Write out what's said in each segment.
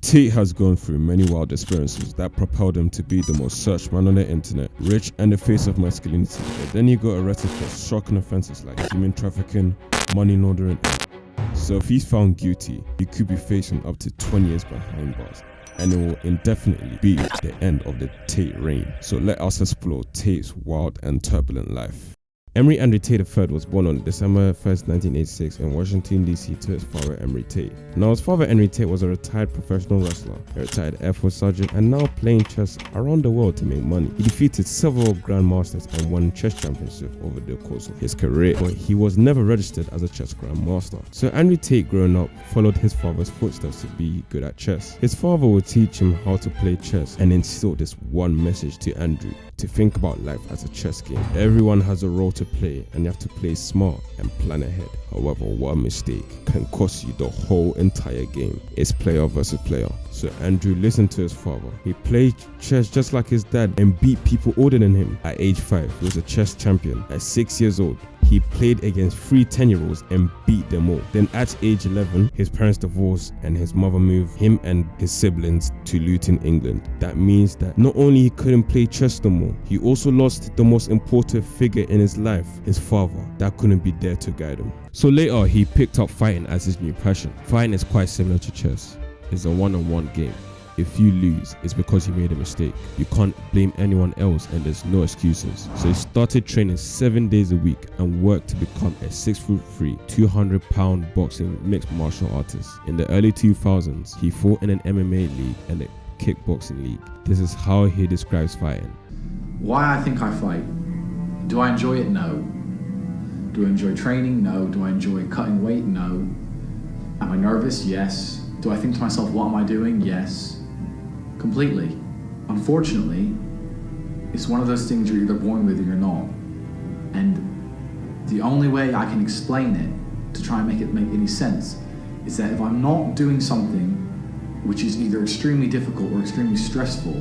Tate has gone through many wild experiences that propelled him to be the most searched man on the internet, rich and the face of masculinity. But then he got arrested for shocking offences like human trafficking, money laundering. So if he's found guilty, he could be facing up to 20 years behind bars, and it will indefinitely be the end of the Tate reign. So let us explore Tate's wild and turbulent life. End Andrew Tate III was born on December 1st, 1986 in Washington, D.C. to his father, End Tate. Now, his father, End Tate, was a retired professional wrestler, a retired Air Force sergeant, and now playing chess around the world to make money. He defeated several grandmasters and won chess championships over the course of his career, but he was never registered as a chess grandmaster. So Andrew Tate, growing up, followed his father's footsteps to be good at chess. His father would teach him how to play chess and instilled this one message to Andrew: to think about life as a chess game. Everyone has a role to play, and you have to play smart and plan ahead. However, one mistake can cost you the whole entire game. It's player versus player. So Andrew listened to his father. He played chess just like his dad and beat people older than him. At age 5, he was a chess champion. At 6 years old, he played against 3 10-year-olds and beat them all. Then at age 11, his parents divorced and his mother moved him and his siblings to Luton, England. That means that not only he couldn't play chess no more, he also lost the most important figure in his life, his father, that couldn't be there to guide him. So later, he picked up fighting as his new passion. Fighting is quite similar to chess. It's a one-on-one game. If you lose, it's because you made a mistake. You can't blame anyone else and there's no excuses. So he started training 7 days a week and worked to become a 6'3", 200-pound boxing mixed martial artist. In the early 2000s, he fought in an MMA league and a kickboxing league. This is how he describes fighting. Why I think I fight? Do I enjoy it? No. Do I enjoy training? No. Do I enjoy cutting weight? No. Am I nervous? Yes. Do I think to myself, what am I doing? Yes. Completely. Unfortunately, it's one of those things you're either born with or you're not. And the only way I can explain it, to try and make it make any sense, is that if I'm not doing something which is either extremely difficult or extremely stressful,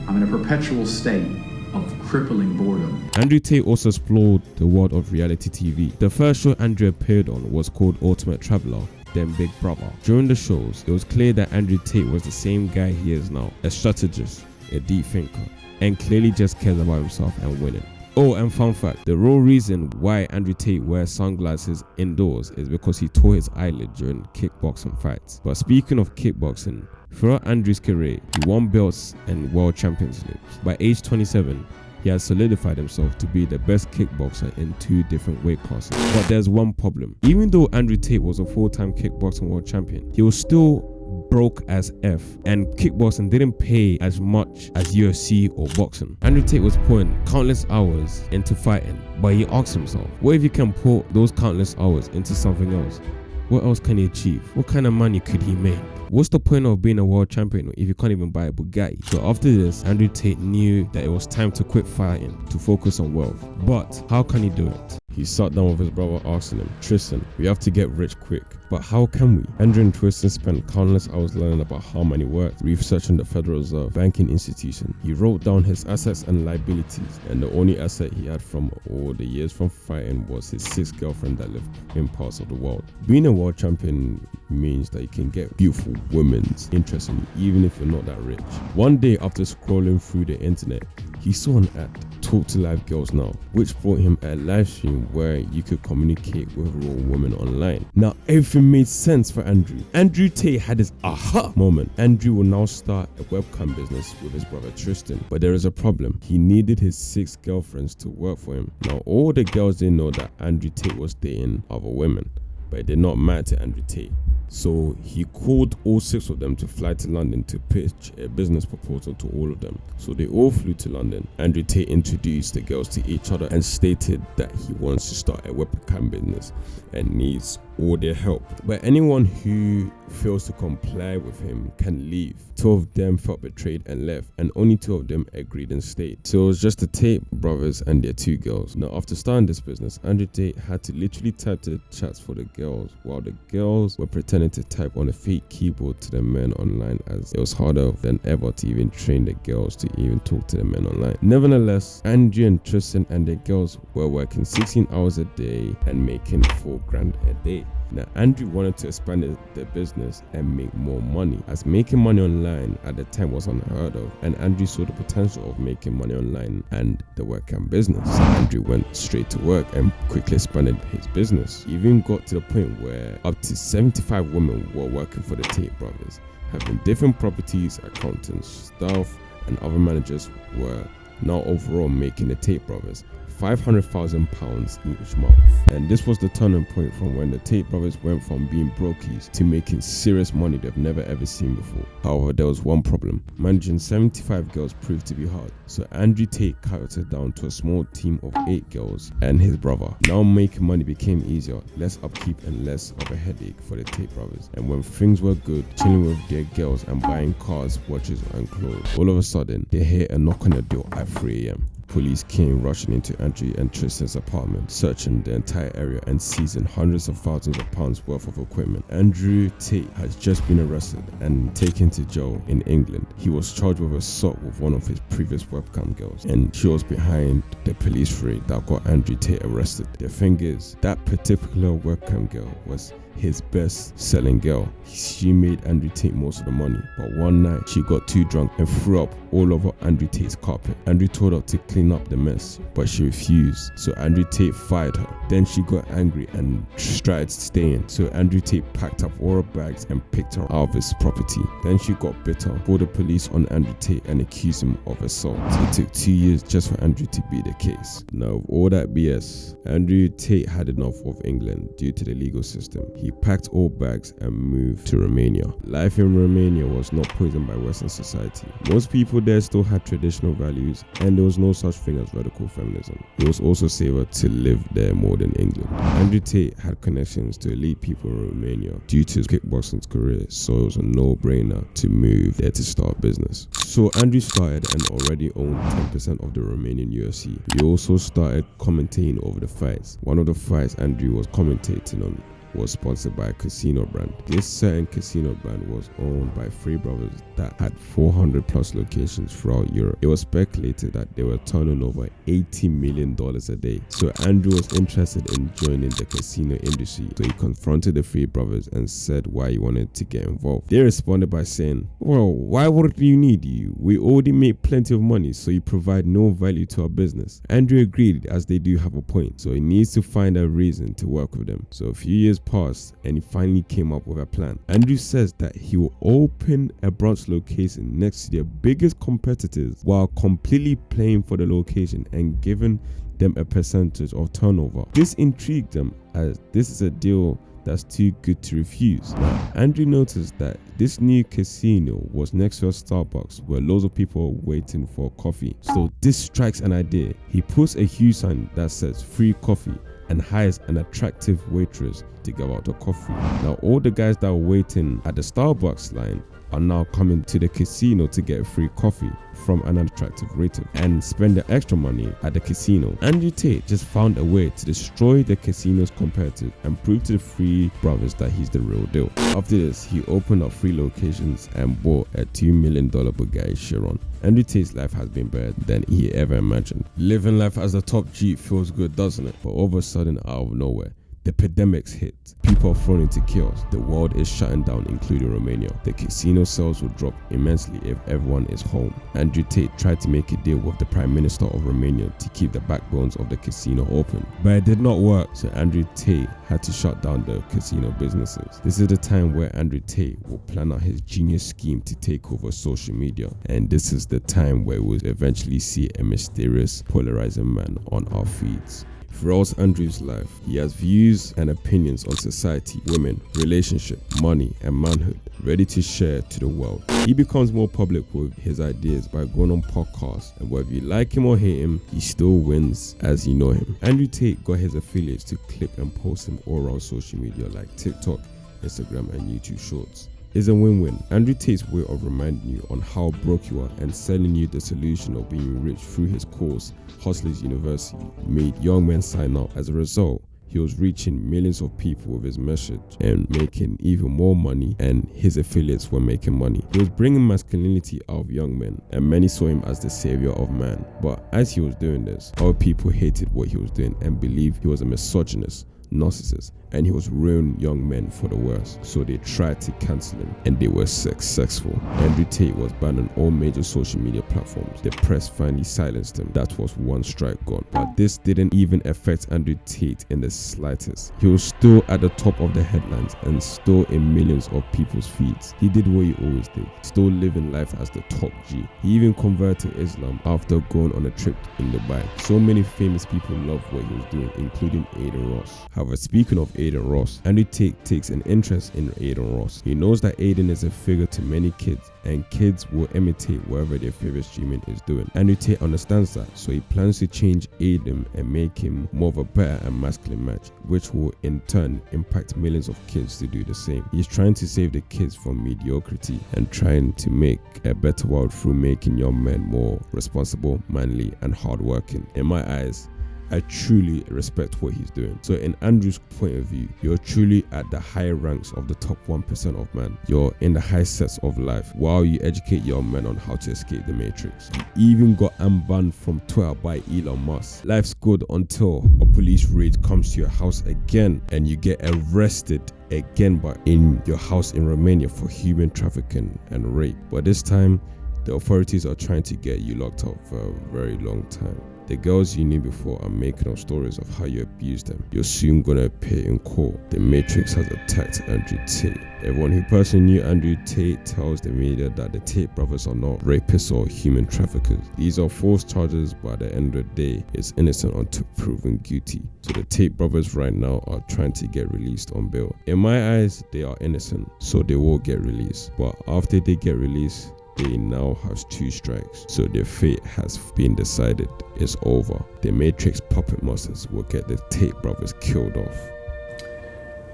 I'm in a perpetual state of crippling boredom. Andrew Tate also explored the world of reality TV. The first show Andrew appeared on was called Ultimate Traveler, then Big Brother. During the shows, it was clear that Andrew Tate was the same guy he is now, a strategist, a deep thinker, and clearly just cares about himself and winning. Oh, and fun fact, the real reason why Andrew Tate wears sunglasses indoors is because he tore his eyelid during kickboxing fights. But speaking of kickboxing, throughout Andrew's career, he won belts and world championships. By age 27, he has solidified himself to be the best kickboxer in 2 different weight classes. But there's one problem. Even though Andrew Tate was a 4-time kickboxing world champion, he was still broke as F, and kickboxing didn't pay as much as UFC or boxing. Andrew Tate was putting countless hours into fighting, but he asked himself, what if he can put those countless hours into something else? What else can he achieve? What kind of money could he make? What's the point of being a world champion if you can't even buy a Bugatti? So after this, Andrew Tate knew that it was time to quit fighting to focus on wealth. But how can he do it? He sat down with his brother asking him, Tristan, we have to get rich quick, but how can we? Andrew and Tristan spent countless hours learning about how money works, researching the Federal Reserve banking institution. He wrote down his assets and liabilities, and the only asset he had from all the years from fighting was his 6th girlfriend that lived in parts of the world. Being a world champion means that you can get beautiful women's interest in you, even if you're not that rich. One day after scrolling through the internet, he saw an ad, Talk to Live Girls Now, which brought him a live stream where you could communicate with real women online. Now everything made sense for Andrew. Andrew Tate had his aha moment. Andrew will now start a webcam business with his brother Tristan, but there is a problem. He needed his 6 girlfriends to work for him. Now all the girls didn't know that Andrew Tate was dating other women, but it did not matter to Andrew Tate. So he called all 6 of them to fly to London to pitch a business proposal to all of them. So they all flew to London. Andrew Tate introduced the girls to each other and stated that he wants to start a webcam business and needs all their help. But anyone who fails to comply with him can leave. 2 of them felt betrayed and left, and only 2 of them agreed and stayed. So it was just the Tate brothers and their 2 girls. Now after starting this business, Andrew Tate had to literally type the chats for the girls, while the girls were pretending to type on a fake keyboard to the men online, as it was harder than ever to even train the girls to even talk to the men online. Nevertheless, Andrew and Tristan and the girls were working 16 hours a day and making $4,000 a day. Now, Andrew wanted to expand the business and make more money, as making money online at the time was unheard of, and Andrew saw the potential of making money online and the webcam business. So Andrew went straight to work and quickly expanded his business. He even got to the point where up to 75 women were working for the Tate brothers, having different properties, accountants, staff, and other managers were now overall making the Tate brothers £500,000 each month. And this was the turning point from when the Tate brothers went from being brokies to making serious money they've never ever seen before. However, there was one problem. Managing 75 girls proved to be hard, so Andrew Tate cut it down to a small team of 8 girls and his brother. Now making money became easier, less upkeep and less of a headache for the Tate brothers. And when things were good, chilling with their girls and buying cars, watches and clothes, all of a sudden they hear a knock on the door at 3 a.m. Police came rushing into Andrew and Tristan's apartment, searching the entire area and seizing hundreds of thousands of pounds worth of equipment. Andrew Tate has just been arrested and taken to jail in England. He was charged with assault with one of his previous webcam girls, and she was behind the police raid that got Andrew Tate arrested. The thing is, that particular webcam girl was his best-selling girl. She made Andrew Tate most of the money, but one night she got too drunk and threw up all over Andrew Tate's carpet. Andrew told her to clean up the mess, but she refused, so Andrew Tate fired her. Then she got angry and tried staying, so Andrew Tate packed up all her bags and picked her out of his property. Then she got bitter, called the police on Andrew Tate and accused him of assault. It took 2 years just for Andrew to beat the case. Now, with all that BS, Andrew Tate had enough of England due to the legal system. He packed all bags and moved to Romania. Life in Romania was not poisoned by Western society. Most people there still had traditional values, and there was no such thing as radical feminism. It was also safer to live there more than England. Andrew Tate had connections to elite people in Romania due to his kickboxing career, so it was a no-brainer to move there to start business. So Andrew started and already owned 10% of the Romanian UFC. He also started commentating over the fights. One of the fights Andrew was commentating on was sponsored by a casino brand. This certain casino brand was owned by 3 brothers that had 400 plus locations throughout Europe. It was speculated that they were turning over $80 million a day. So Andrew was interested in joining the casino industry, so he confronted the 3 brothers and said why he wanted to get involved. They responded by saying, well, why would we need you? We already make plenty of money, so you provide no value to our business. Andrew agreed, as they do have a point, so he needs to find a reason to work with them. So a few years passed and he finally came up with a plan. Andrew says that he will open a branch location next to their biggest competitors while completely paying for the location and giving them a percentage of turnover. This intrigued them, as this is a deal that's too good to refuse. Now, Andrew noticed that this new casino was next to a Starbucks where loads of people were waiting for coffee. So this strikes an idea. He puts a huge sign that says free coffee and hires an attractive waitress to give out the coffee. Now all the guys that were waiting at the Starbucks line are now coming to the casino to get free coffee from an attractive waiter and spend the extra money at the casino. Andrew Tate just found a way to destroy the casino's competitors and prove to the 3 brothers that he's the real deal. After this, he opened up 3 locations and bought a $2 million Bugatti Chiron. Andrew Tate's life has been better than he ever imagined. Living life as a top G feels good, doesn't it? But all of a sudden, out of nowhere, the pandemics hit. People are thrown into chaos. The world is shutting down, including Romania. The casino sales will drop immensely if everyone is home. Andrew Tate tried to make a deal with the Prime Minister of Romania to keep the backbones of the casino open, but it did not work, so Andrew Tate had to shut down the casino businesses. This is the time where Andrew Tate will plan out his genius scheme to take over social media, and this is the time where we'll eventually see a mysterious, polarizing man on our feeds. Throughout Andrew's life, he has views and opinions on society, women, relationship, money, and manhood, ready to share to the world. He becomes more public with his ideas by going on podcasts, and whether you like him or hate him, he still wins as you know him. Andrew Tate got his affiliates to clip and post him all around social media like TikTok, Instagram, and YouTube Shorts. It's a win-win. Andrew Tate's way of reminding you on how broke you are and selling you the solution of being rich through his course, Hustlers University, made young men sign up. As a result, he was reaching millions of people with his message and making even more money, and his affiliates were making money. He was bringing masculinity out of young men, and many saw him as the savior of man. But as he was doing this, other people hated what he was doing and believed he was a misogynist, narcissist, and he was ruining young men for the worse. So they tried to cancel him, and they were successful. Andrew Tate was banned on all major social media platforms. The press finally silenced him. That was one strike gone. But this didn't even affect Andrew Tate in the slightest. He was still at the top of the headlines and still in millions of people's feeds. He did what he always did, still living life as the top G. He even converted to Islam after going on a trip in Dubai. So many famous people loved what he was doing, including Aiden Ross. However, speaking of Aiden Ross, Andrew Tate takes an interest in Aiden Ross. He knows that Aiden is a figure to many kids, and kids will imitate whatever their favorite streamer is doing. Andrew Tate understands that, so he plans to change Aiden and make him more of a better and masculine match, which will in turn impact millions of kids to do the same. He's trying to save the kids from mediocrity and trying to make a better world through making young men more responsible, manly, and hardworking. In my eyes, I truly respect what he's doing. So in Andrew's point of view, you're truly at the higher ranks of the top 1% of man. You're in the high sets of life while you educate young men on how to escape the matrix. You even got unbanned from Twitter by Elon Musk. Life's good until a police raid comes to your house again and you get arrested again, but in your house in Romania for human trafficking and rape. But this time, the authorities are trying to get you locked up for a very long time. The girls you knew before are making up stories of how you abused them. You're soon gonna appear in court. The Matrix has attacked Andrew Tate. Everyone who personally knew Andrew Tate tells the media that the Tate brothers are not rapists or human traffickers. These are false charges, but at the end of the day, it's innocent until proven guilty. So the Tate brothers right now are trying to get released on bail. In my eyes, they are innocent, so they will get released. But after they get released, they now have 2 strikes, so their fate has been decided. It's over. The Matrix puppet masters will get the Tate brothers killed off.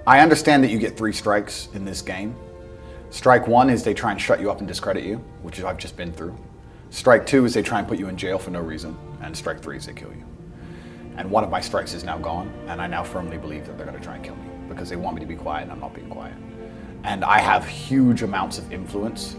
I understand that you get 3 strikes in this game. Strike 1 is they try and shut you up and discredit you, which I've just been through. Strike 2 is they try and put you in jail for no reason, and strike 3 is they kill you. And one of my strikes is now gone, and I now firmly believe that they're going to try and kill me because they want me to be quiet and I'm not being quiet. And I have huge amounts of influence,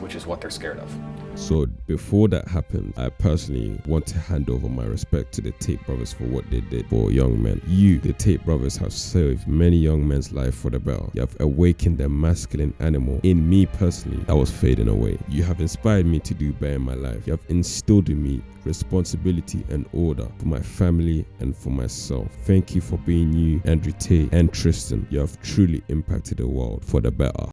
which is what they're scared of. So before that happens, I personally want to hand over my respect to the Tate brothers for what they did for young men. You, the Tate brothers, have saved many young men's life for the better. You have awakened the masculine animal in me personally that was fading away. You have inspired me to do better in my life. You have instilled in me responsibility and order for my family and for myself. Thank you for being you, Andrew Tate and Tristan. You have truly impacted the world for the better.